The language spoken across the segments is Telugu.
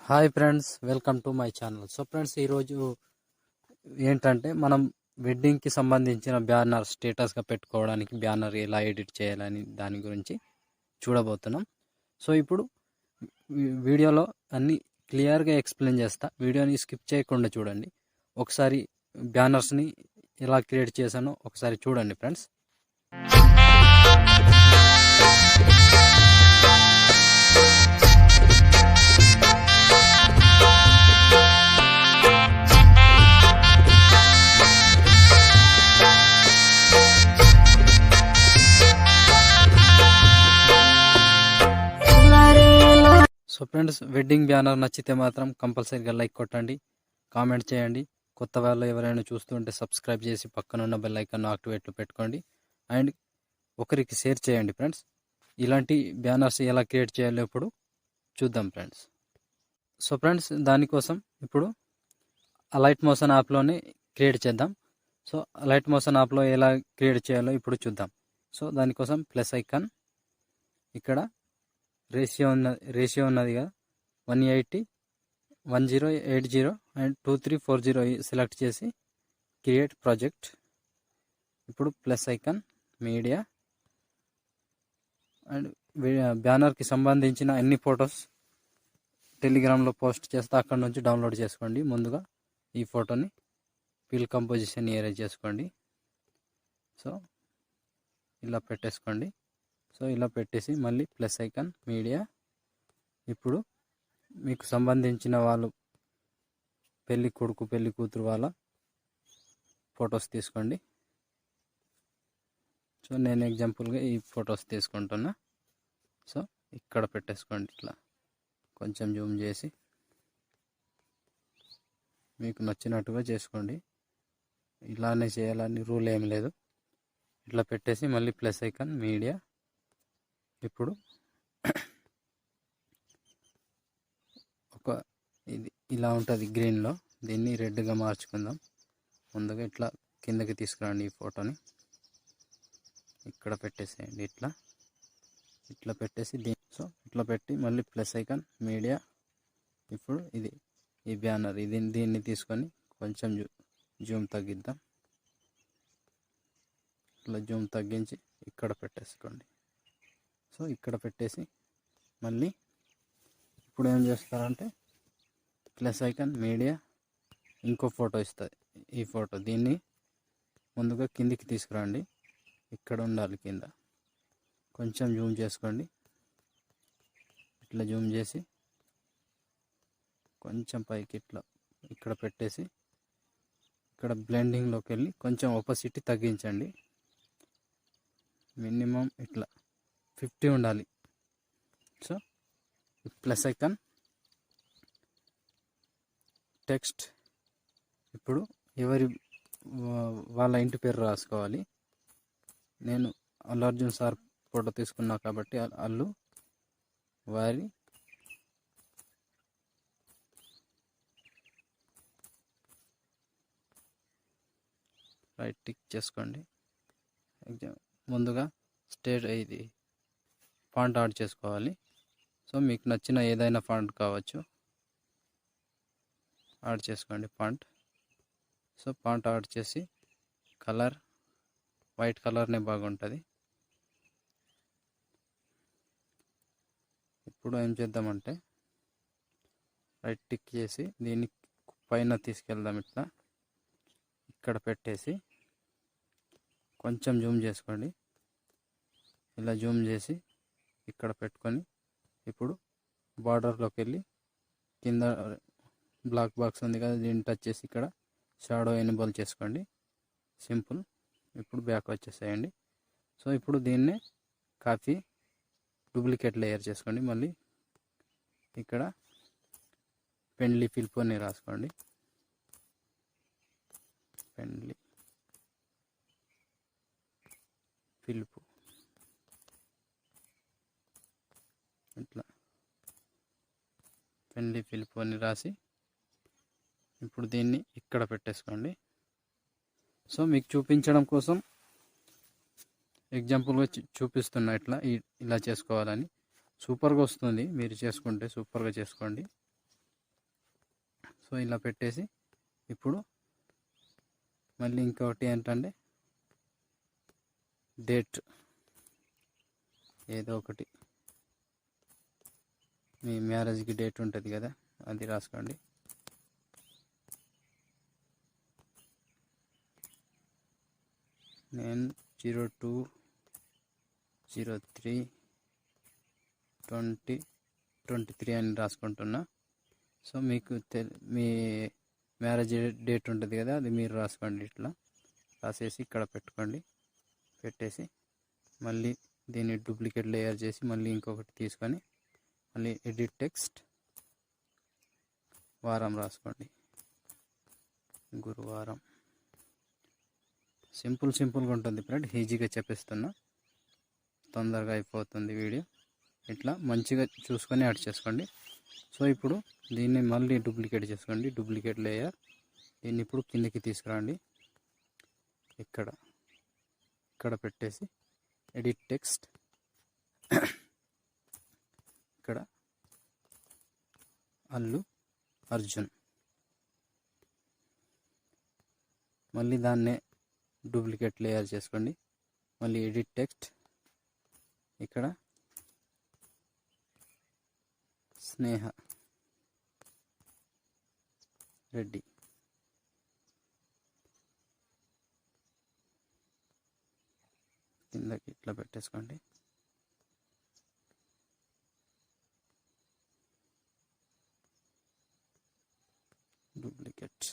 Hi friends, welcome to my channel. So friends, ఈరోజు ఏంటంటే మనం వెడ్డింగ్కి సంబంధించిన బ్యానర్ స్టేటస్గా పెట్టుకోవడానికి బ్యానర్ ఎలా ఎడిట్ చేయాలని దాని గురించి చూడబోతున్నాం. సో ఇప్పుడు వీడియోలో అన్ని క్లియర్గా ఎక్స్ప్లెయిన్ చేస్తా. వీడియోని స్కిప్ చేయకుండా చూడండి. ఒకసారి బ్యానర్స్ని ఎలా క్రియేట్ చేశానో ఒకసారి చూడండి friends. So friends, wedding banner నచ్చితే మాత్రం కంపల్సరీగా లైక్ కొట్టండి, కామెంట్ చేయండి. కొత్త వాళ్ళు ఎవరైనా చూస్తుంటే సబ్స్క్రైబ్ చేసి పక్కనున్న బెల్ ఐకాన్ యాక్టివేట్లో పెట్టుకోండి అండ్ ఒకరికి షేర్ చేయండి ఫ్రెండ్స్. ఇలాంటి బ్యానర్స్ ఎలా క్రియేట్ చేయాలో ఇప్పుడు చూద్దాం ఫ్రెండ్స్. సో ఫ్రెండ్స్, దానికోసం ఇప్పుడు లైట్ మోషన్ యాప్లోనే క్రియేట్ చేద్దాం. సో లైట్ మోషన్ యాప్లో ఎలా క్రియేట్ చేయాలో ఇప్పుడు చూద్దాం. సో దానికోసం ప్లస్ ఐకాన్, ఇక్కడ రేషియో ఉన్నది కదా, 180, 1080 అండ్ 2340 సెలెక్ట్ చేసి క్రియేట్ ప్రాజెక్ట్. ఇప్పుడు ప్లస్ ఐకాన్, మీడియా అండ్ బ్యానర్కి సంబంధించిన అన్ని ఫొటోస్ టెలిగ్రామ్లో పోస్ట్ చేస్తే అక్కడ నుంచి డౌన్లోడ్ చేసుకోండి. ముందుగా ఈ ఫోటోని ఫిల్ కంపోజిషన్ ఏరేజ్ చేసుకోండి. సో ఇలా పెట్టేసుకోండి. సో ఇలా పెట్టేసి మళ్ళీ ప్లస్ ఐకాన్, మీడియా. ఇప్పుడు మీకు సంబంధించిన వాళ్ళు పెళ్ళి కొడుకు పెళ్ళి కూతురు వాళ్ళ ఫొటోస్ తీసుకోండి. సో నేను ఎగ్జాంపుల్గా ఈ ఫొటోస్ తీసుకుంటున్నా. సో ఇక్కడ పెట్టేసుకోండి. ఇట్లా కొంచెం జూమ్ చేసి మీకు నచ్చినట్టుగా చేసుకోండి. ఇలానే చేయాలని రూల్ ఏం లేదు. ఇట్లా పెట్టేసి మళ్ళీ ప్లస్ ఐకాన్, మీడియా. ఇప్పుడు ఇది ఇలా ఉంటుంది గ్రీన్లో, దీన్ని రెడ్గా మార్చుకుందాం. ముందుగా ఇట్లా కిందకి తీసుకురండి. ఈ ఫోటోని ఇక్కడ పెట్టేసేయండి. ఇట్లా పెట్టేసి సో ఇట్లా పెట్టి మళ్ళీ ప్లస్ ఐకాన్, మీడియా. ఇప్పుడు ఈ బ్యానర్ దీన్ని తీసుకొని కొంచెం జూమ్ తగ్గిద్దాం. ఇట్లా జూమ్ తగ్గించి ఇక్కడ పెట్టేసుకోండి. సో ఇక్కడ పెట్టేసి మళ్ళీ ఇప్పుడు ఏం చేస్తారంటే ప్లస్ ఐకాన్, మీడియా, ఇంకో ఫోటో ఇస్తుంది. ఈ ఫోటో దీన్ని ముందుగా కిందికి తీసుకురండి. ఇక్కడ ఉండాలి కింద. కొంచెం జూమ్ చేసుకోండి. ఇట్లా జూమ్ చేసి కొంచెం పైకి ఇట్లా ఇక్కడ పెట్టేసి ఇక్కడ బ్లెండింగ్లోకి వెళ్ళి కొంచెం ఒపాసిటీ తగ్గించండి. మినిమం ఇట్లా 50 ఉండాలి. So plus icon, text. ఇప్పుడు వాళ్ళ ఇంటి పేరు రాసుకోవాలి. నేను అల్లు అర్జున్ సార్ ఫోటో తీసుకున్నా కాబట్టి అల్లు వారి రైట్ టిక్ చేసుకోండి. ముందుగా ఇది ఫాంట్ యాడ్ చేసుకోవాలి. సో మీకు నచ్చిన ఏదైనా ఫాంట్ కావచ్చు, యాడ్ చేసుకోండి ఫాంట్. సో ఫాంట్ యాడ్ చేసి కలర్ వైట్ కలర్నే బాగుంటుంది. ఇప్పుడు ఏం చేద్దామంటే రైట్ టిక్ చేసి దీన్ని పైన తీసుకెళ్దాం. ఇట్లా ఇక్కడ పెట్టేసి కొంచెం జూమ్ చేసుకోండి. ఇలా జూమ్ చేసి ఇక్కడ పెట్టుకొని ఇప్పుడు బార్డర్లోకి వెళ్ళి కింద బ్లాక్ బాక్స్ ఉంది కదా, దీన్ని టచ్ చేసి ఇక్కడ షాడో ఎనేబుల్ చేసుకోండి. సింపుల్. ఇప్పుడు బ్యాక్ వచ్చేసేయండి. సో ఇప్పుడు దీన్నే కాపీ డూప్లికేట్ లేయర్ చేసుకోండి. మళ్ళీ ఇక్కడ పెండ్లి ఫిల్ప్ అని రాసుకోండి. పెండ్లి ఫిల్ప్ ఇట్లా పెండ్లి ఫిల్ప్ అని రాసి ఇప్పుడు దీన్ని ఇక్కడ పెట్టేసుకోండి. సో మీకు చూపించడం కోసం ఎగ్జాంపుల్గా చూపిస్తున్నా ఇలా చేసుకోవాలని. సూపర్గా వస్తుంది. మీరు చేసుకుంటే సూపర్గా చేసుకోండి. సో ఇలా పెట్టేసి ఇప్పుడు మళ్ళీ ఇంకొకటి ఏంటంటే డేట్ ఏదో ఒకటి మీ మ్యారేజ్కి డేట్ ఉంటుంది కదా, అది రాసుకోండి. నేను 02/03/2023 అని రాసుకుంటున్నా. సో మీకు మీ మ్యారేజ్ డేట్ ఉంటుంది కదా, అది మీరు రాసుకోండి. ఇట్లా రాసేసి ఇక్కడ పెట్టుకోండి. పెట్టేసి మళ్ళీ దీన్ని డూప్లికేట్ లేయర్ చేసి మళ్ళీ ఇంకొకటి తీసుకొని మళ్ళీ ఎడిట్ టెక్స్ట్ వారం రాసుకోండి. గురువారం. సింపుల్గా ఉంటుంది ఫ్రెండ్, ఈజీగా చెప్పేస్తున్నా, తొందరగా అయిపోతుంది వీడియో. ఇట్లా మంచిగా చూసుకొని యాడ్ చేసుకోండి. సో ఇప్పుడు దీన్ని మళ్ళీ డూప్లికేట్ చేసుకోండి, డూప్లికేట్ లేయర్. దీన్ని ఇప్పుడు కిందకి తీసుకురండి. ఇక్కడ పెట్టేసి ఎడిట్ టెక్స్ట్, ఇక్కడ అల్లు అర్జున్. మళ్ళీ దాన్నే డూప్లికేట్ లేయర్ చేసుకోండి. మళ్ళీ ఎడిట్ టెక్స్ట్, ఇక్కడ స్నేహ రెడ్డి. కిందకి ఇట్లా పెట్టేసుకోండి. డూప్లికేట్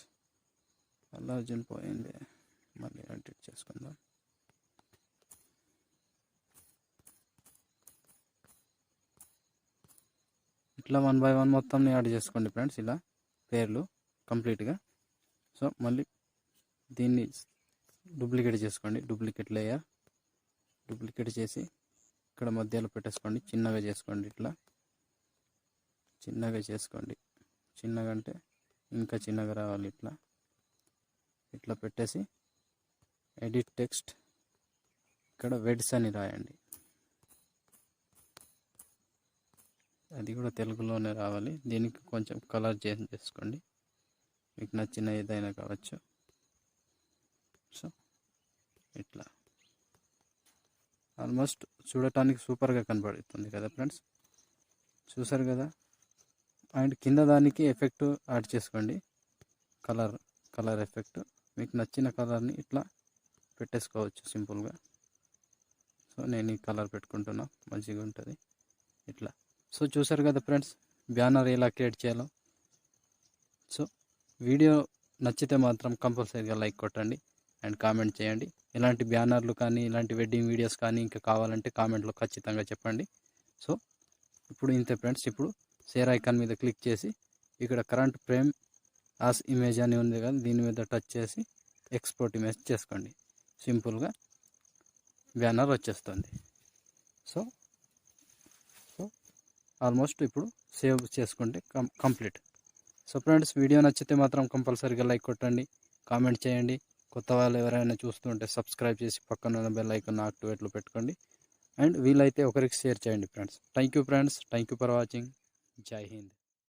అల్లు అర్జున్ పోయింది, మళ్ళీ ఎడిట్ చేసుకుందాం. ఇట్లా 1 by 1 మొత్తం యాడ్ చేసుకోండి ఫ్రెండ్స్, ఇలా పేర్లు కంప్లీట్గా. సో మళ్ళీ దీన్ని డూప్లికేట్ చేసుకోండి, డూప్లికేట్ లేయర్. డూప్లికేట్ చేసి ఇక్కడ మధ్యలో పెట్టేసుకోండి, చిన్నగా చేసుకోండి. ఇట్లా చిన్నగా చేసుకోండి, చిన్నగా అంటే ఇంకా చిన్నగా రావాలి. ఇట్లా పెట్టేసి ఎడిట్ టెక్స్ట్, ఇక్కడ వెడ్స్ అని రాయండి. అది కూడా తెలుగులోనే రావాలి. దీనికి కొంచెం కలర్ చేంజ్ చేసుకోండి, మీకు నచ్చిన ఏదైనా కావచ్చు. సో ఇట్లా ఆల్మోస్ట్ చూడటానికి సూపర్గా కనబడుతుంది కదా ఫ్రెండ్స్, చూసారు కదా. అండ్ కింద దానికి ఎఫెక్ట్ యాడ్ చేసుకోండి, కలర్ ఎఫెక్ట్. మీకు నచ్చిన కలర్ని ఇట్లా పెట్టేసుకోవచ్చు సింపుల్గా. సో నేను ఈ కలర్ పెట్టుకుంటున్నా, మంచిగా ఉంటుంది ఇట్లా. సో చూసారు కదా ఫ్రెండ్స్, బ్యానర్ ఎలా క్రియేట్ చేయాలో. సో వీడియో నచ్చితే మాత్రం కంపల్సరీగా లైక్ కొట్టండి అండ్ కామెంట్ చేయండి. ఇలాంటి బ్యానర్లు కానీ ఇలాంటి వెడ్డింగ్ వీడియోస్ కానీ ఇంకా కావాలంటే కామెంట్లో ఖచ్చితంగా చెప్పండి. సో ఇప్పుడు ఇంతే ఫ్రెండ్స్. ఇప్పుడు షేర్ ఐకాన్ మీద క్లిక్ చేసి ఇక్కడ కరెంట్ ఫ్రేమ్ యాస్ ఇమేజ్ అని ఉంది కదా, దీని మీద టచ్ చేసి ఎక్స్పోర్ట్ ఇమేజ్ చేసుకోండి. సింపుల్గా బ్యానర్ వచ్చేస్తుంది. సో ఆల్మోస్ట్ ఇప్పుడు సేవ్ చేసుకుంటే కంప్లీట్. సో ఫ్రెండ్స్, వీడియో నచ్చితే మాత్రం కంపల్సరీగా లైక్ కొట్టండి, కామెంట్ చేయండి. కొత్త వాళ్ళు ఎవరైనా చూస్తుంటే సబ్స్క్రైబ్ చేసి పక్కన ఉన్న బెల్ ఐకాన్ యాక్టివేట్లో పెట్టుకోండి. అండ్ వీలైతే ఒకరికి షేర్ చేయండి friends. Thank you friends, thank you for watching. జై హింద్.